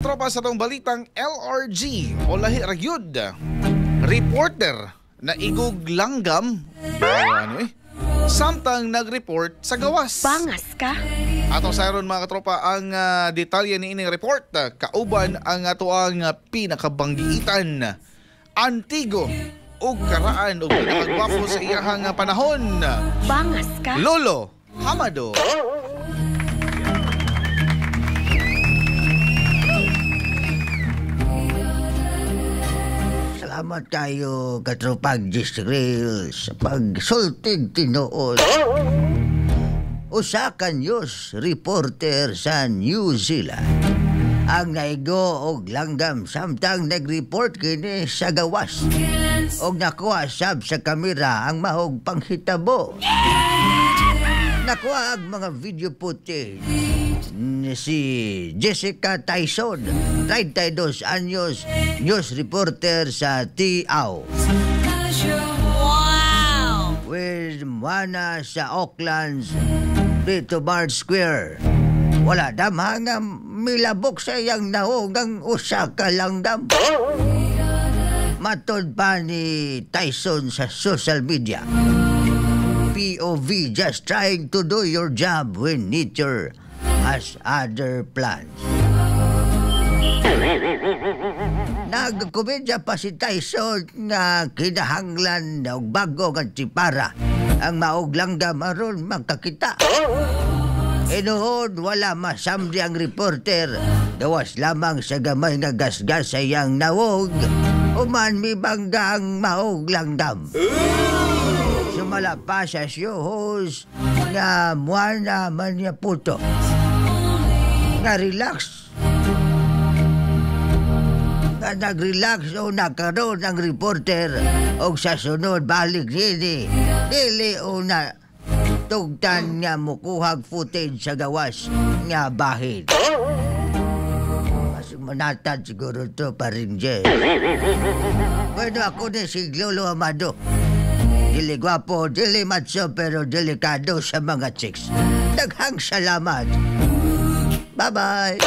tropa sa tong balitang LRG o lahi ragyod. Reporter na iguglanggam samtang nag-report sa gawas. Bangas ka? Atong sayron mga katropa ang detalye ni ining report. Kauban ang ato ang pinakabanggiitan. Antigo ug karaan ug pinakagwapo sa iyahang panahon. Bangas ka? Lolo Hamado. Salamat kayo, katropang Gisrael, sa pagsultig tinuod. Usa ka news reporter sa New Zealand ang naigo og langgam samtang nag-report kini sa gawas og nakuha sab sa kamera ang mahog panghitabo. Nakuha ang mga video footage si Jessica Tyson, 32 anyos, news reporter sa Tiao. Wow! With mana sa Auckland's Brito Bar Square. Wala damha nga milabok sa iyang nahugang usa ka langgam. Matod pa ni Tyson sa social media. POV, just trying to do your job when nature has other plans. Nagkomedya pa si Tyson nga kinahanglan og bago nga tsipara ang mauglanggam aron magkakita. Inuhod wala masamdi ang reporter, gawas lamang sa gamay nga gasgas sa iyang nawog, uman mi bangga ang mauglanggam. Sumala pa sa shows nga muana man niya puto. Nga relax. Nga nag-relax o nakaroon ang reporter o sa sunod balik nini. Dili o na tugtan nga mukuhag footage sa gawas nga bahid. Mas manatad siguro to pa rin dyan. Bueno, ako ni si Lolo Hamado. Dili gwapo, dili macho, pero delikado sa mga chicks. Daghang salamat. Bye-bye.